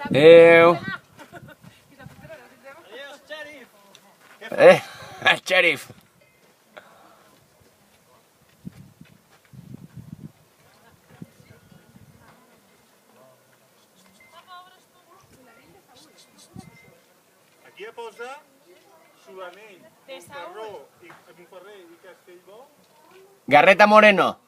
Adéu. El xèrif. Aquí ja posa Sudanell, Montferrer i Castellbò. Garreta Moreno.